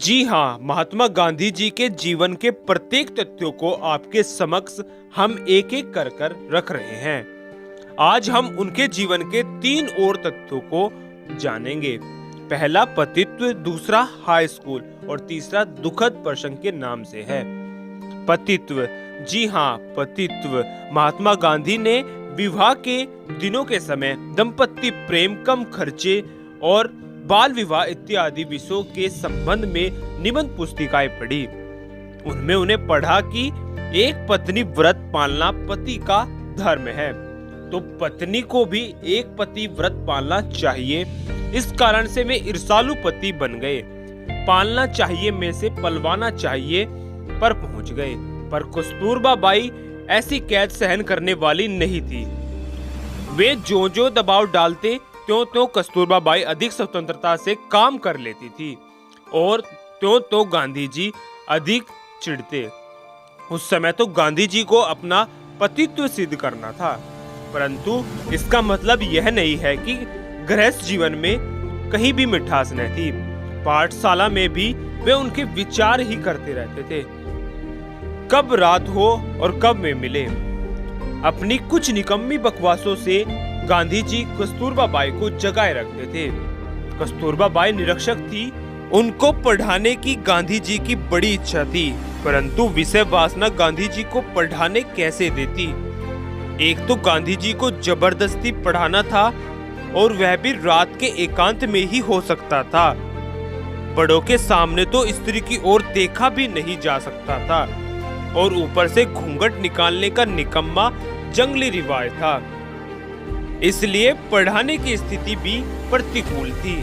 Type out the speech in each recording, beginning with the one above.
जी हाँ, महात्मा गांधी जी के जीवन के प्रत्येक तथ्यों को आपके समक्ष हम एक एक कर रख रहे हैं। आज हम उनके जीवन के 3 और तथ्यों को जानेंगे। पहला पतित्व, दूसरा हाई स्कूल और तीसरा दुखद प्रसंग के नाम से है। पतित्व। जी हाँ, पतित्व। महात्मा गांधी ने विवाह के दिनों के समय दंपत्ति प्रेम, कम खर्चे और बाल विवाह इत्यादि विषयों के संबंध में निबंध पुस्तिकाएं पढ़ी। उनमें उन्हें पढ़ा कि एक पत्नी व्रत पालना पति का धर्म है, तो पत्नी को भी एक पति व्रत पालना चाहिए। इस कारण से वे ईर्षालु पति बन गए। पालना चाहिए में से पलवाना चाहिए पर पहुंच गए। पर कस्तूरबा बाई ऐसी कैद सहन करने वाली नहीं थी। वे जो दबाव डालते त्यों कस्तूरबा बाई अधिक स्वतंत्रता से काम कर लेती थी और त्यों गांधी जी अधिक चिढ़ते। उस समय तो गांधी जी को अपना पतित्व सिद्ध करना था, परंतु इसका मतलब यह नहीं है कि गृहस्थ जीवन में कहीं भी मिठास न थी। पाठशाला में भी वे उनके विचार ही करते रहते थे, कब रात हो और कब वे मिले। अपनी कुछ निकम्मी बकवासों से गांधी जी कस्तूरबा बाई को जगाए रखते थे। कस्तूरबा बाई निरक्षर थी। उनको पढ़ाने की गांधी जी की बड़ी इच्छा थी, परंतु विषय वासना गांधी जी को पढ़ाने कैसे देती। एक तो गांधी जी को जबरदस्ती पढ़ाना था और वह भी रात के एकांत में ही हो सकता था। बड़ों के सामने तो स्त्री की ओर देखा भी नहीं जा सकता था और ऊपर से घूंघट निकालने का निकम्मा जंगली रिवाज था। इसलिए पढ़ाने की स्थिति भी प्रतिकूल थी।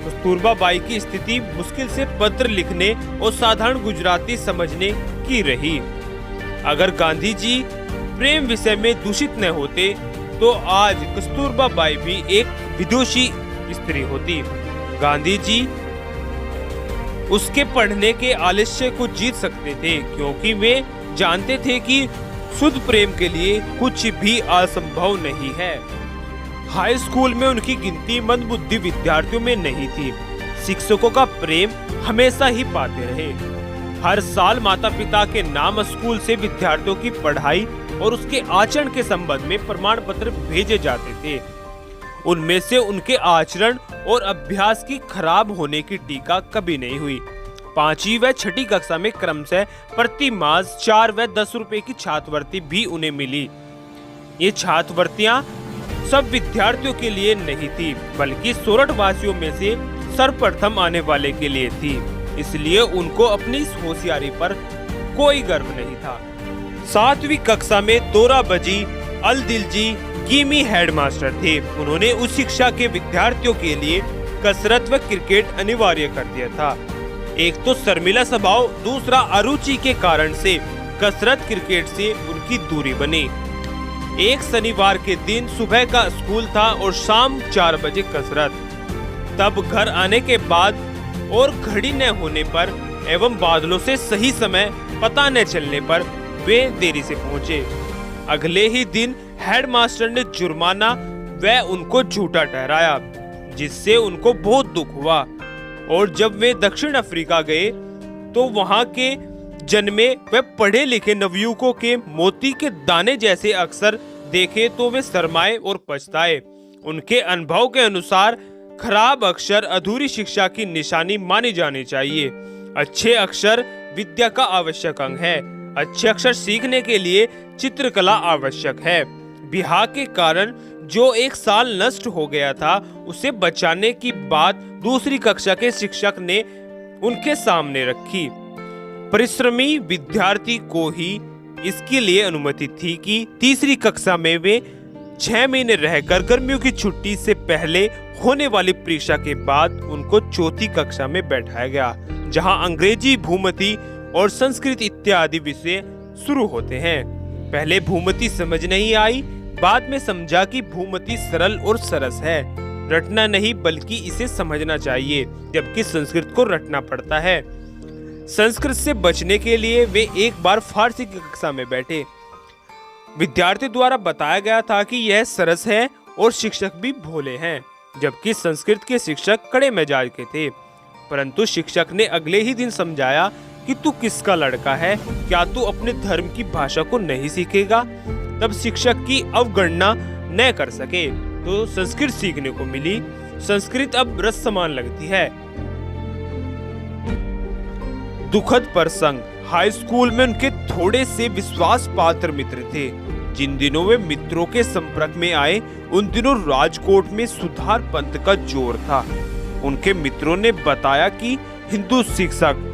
कस्तूरबा बाई की स्थिति मुश्किल से पत्र लिखने और साधारण गुजराती समझने की रही। अगर गांधी जी प्रेम विषय में दूषित न होते तो आज कस्तूरबा बाई भी एक विदुषी स्त्री होती। गांधी जी उसके पढ़ने के आलस्य को जीत सकते थे, क्योंकि वे जानते थे कि शुद्ध प्रेम के लिए कुछ भी असंभव नहीं है। हाई स्कूल में उनकी गिनती मंदबुद्धि विद्यार्थियों में नहीं थी। शिक्षकों का प्रेम हमेशा ही पाते रहे। हर साल माता पिता के नाम स्कूल से विद्यार्थियों की पढ़ाई और उसके आचरण के संबंध में प्रमाण पत्र भेजे जाते थे। उनमें से उनके आचरण और अभ्यास की खराब होने की टीका कभी नहीं हुई। 5वीं व 6ठी कक्षा में क्रमशः प्रति मास 4 व 10 रुपए की छात्रवृत्ति भी उन्हें मिली। ये छात्रवृत्तियां सब विद्यार्थियों के लिए नहीं थी, बल्कि सोरठ वासियों में से सर्वप्रथम आने वाले के लिए थी। इसलिए उनको अपनी इस होशियारी पर कोई गर्व नहीं था। 7वीं कक्षा में दोराबजी अल दिलजी कीमी हेडमास्टर थे। उन्होंने उस शिक्षा के विद्यार्थियों के लिए कसरत व क्रिकेट अनिवार्य कर दिया था। एक तो शर्मिला स्वभाव, दूसरा अरुचि के कारण से कसरत क्रिकेट से उनकी दूरी बनी। एक शनिवार के दिन सुबह का स्कूल था और शाम 4 बजे कसरत। तब घर आने के बाद और घड़ी न होने पर एवं बादलों से सही समय पता न चलने पर वे देरी से पहुंचे। अगले ही दिन हेडमास्टर ने जुर्माना व उनको झूठा ठहराया, जिससे उनको बहुत दुख हुआ। और जब वे दक्षिण अफ्रीका गए तो वहां के जन्मे व पढ़े लिखे नवयुवकों के मोती के दाने जैसे अक्षर देखे तो वे शर्माए और पछताए। उनके अनुभव के अनुसार खराब अक्षर अधूरी शिक्षा की निशानी मानी जानी चाहिए। अच्छे अक्षर विद्या का आवश्यक अंग है। अच्छे अक्षर सीखने के लिए चित्रकला आवश्यक है। बिहार के कारण जो 1 साल नष्ट हो गया था, उसे बचाने की बात दूसरी कक्षा के शिक्षक ने उनके सामने रखी। परिश्रमी विद्यार्थी को ही इसके लिए अनुमति थी कि तीसरी कक्षा में वे 6 महीने रहकर गर्मियों की छुट्टी से पहले होने वाली परीक्षा के बाद उनको चौथी कक्षा में बैठाया गया, जहां अंग्रेजी, भूमति और संस्कृत इत्यादि विषय शुरू होते हैं। पहले भूमति समझ नहीं आई, बाद में समझा कि भूमति सरल और सरस है। रटना नहीं बल्कि इसे समझना चाहिए, जबकि संस्कृत को रटना पड़ता है। संस्कृत से बचने के लिए वे एक बार फारसी की कक्षा में बैठे। विद्यार्थी द्वारा बताया गया था कि यह सरस है और शिक्षक भी भोले हैं, जबकि संस्कृत के शिक्षक कड़े मिजाज के थे। परंतु शिक्षक ने अगले ही दिन समझाया कि तू किसका लड़का है, क्या तू अपने धर्म की भाषा को नहीं सीखेगा। तब शिक्षक की अवगणना न कर सके तो संस्कृत सीखने को मिली। संस्कृत अब रस समान लगती है। दुखद प्रसंग, हाई स्कूल में उनके थोड़े से विश्वास पात्र मित्र थे। जिन दिनों वे मित्रों के संपर्क में आए उन दिनों राजकोट में सुधार पंथ का जोर था। उनके मित्रों ने बताया कि हिंदू शिक्षक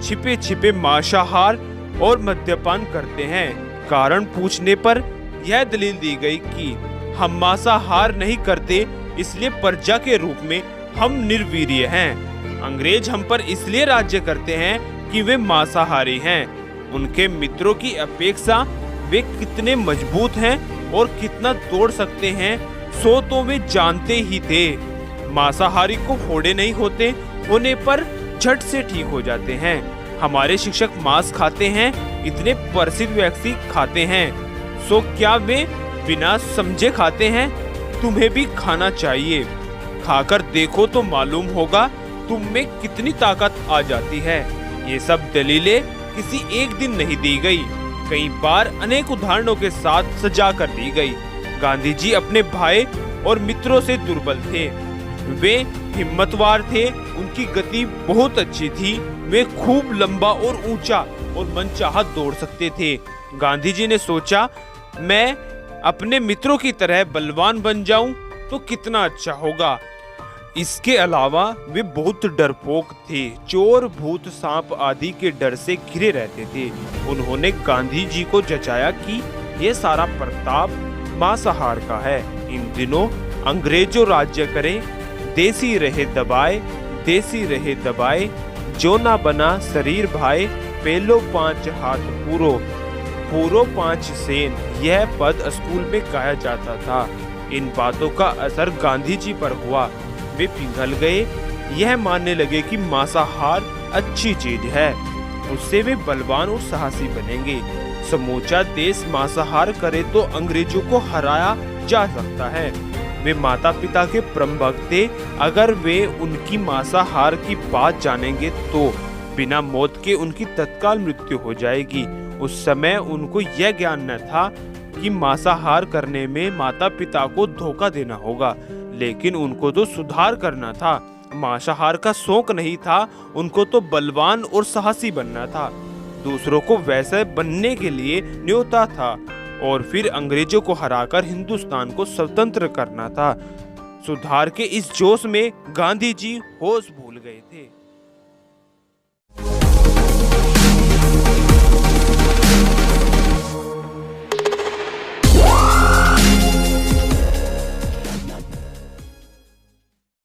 छिपे छिपे मांसाहार और मद्यपान करते हैं। कारण पूछने पर यह दलील दी गई कि हम मांसाहार नहीं करते, इसलिए प्रजा के रूप में हम निर्वीर्य हैं। अंग्रेज हम पर इसलिए राज्य करते हैं कि वे मांसाहारी हैं। उनके मित्रों की अपेक्षा वे कितने मजबूत हैं और कितना तोड़ सकते हैं, सो तो वे जानते ही थे। मांसाहारी को फोड़े नहीं होने पर झट से ठीक हो जाते हैं। हमारे शिक्षक मांस खाते हैं, इतने प्रसिद्ध व्यक्ति खाते हैं, सो क्या वे बिना समझे खाते हैं? तुम्हें भी खाना चाहिए। खाकर देखो तो मालूम होगा तुम में कितनी ताकत आ जाती है। ये सब दलीलें किसी एक दिन नहीं दी गई, कई बार अनेक उदाहरणों के साथ सजा कर दी गई। गांधी जी अपने भाई और मित्रों से दुर्बल थे। वे हिम्मतवार थे, उनकी गति बहुत अच्छी थी। वे खूब लंबा और ऊंचा और मनचाहा दौड़ सकते थे। गांधी जी ने सोचा, मैं अपने मित्रों की तरह बलवान बन जाऊं तो कितना अच्छा होगा। इसके अलावा वे बहुत डरपोक थे, चोर भूत सांप आदि के डर से घिरे रहते थे। उन्होंने गांधी जी को जचाया कि ये सारा प्रताप मांसाहार का है। इन दिनों अंग्रेजों राज्य करे, देसी रहे दबाए, देसी रहे दबाए, जो ना बना शरीर भाई, पेलो 5 हाथ पूरो 5 सेन। यह पद स्कूल में गाया जाता था। इन बातों का असर गांधी जी पर हुआ। वे पिघल गए, यह मानने लगे कि मांसाहार अच्छी चीज है, उससे वे बलवान और साहसी बनेंगे। समूचा देश मांसाहार करे तो अंग्रेजों को हराया जा सकता है। वे माता पिता के परम भक्त थे। अगर वे उनकी मांसाहार की बात जानेंगे तो बिना मौत के उनकी तत्काल मृत्यु हो जाएगी। उस समय उनको यह ज्ञान न था कि मांसाहार करने में माता पिता को धोखा देना होगा, लेकिन उनको तो सुधार करना था। मांसाहार का शौक नहीं था, उनको तो बलवान और साहसी बनना था। दूसरों को वैसे बनने के लिए न्योता था और फिर अंग्रेजों को हराकर हिंदुस्तान को स्वतंत्र करना था। सुधार के इस जोश में गांधी जी होश भूल गए।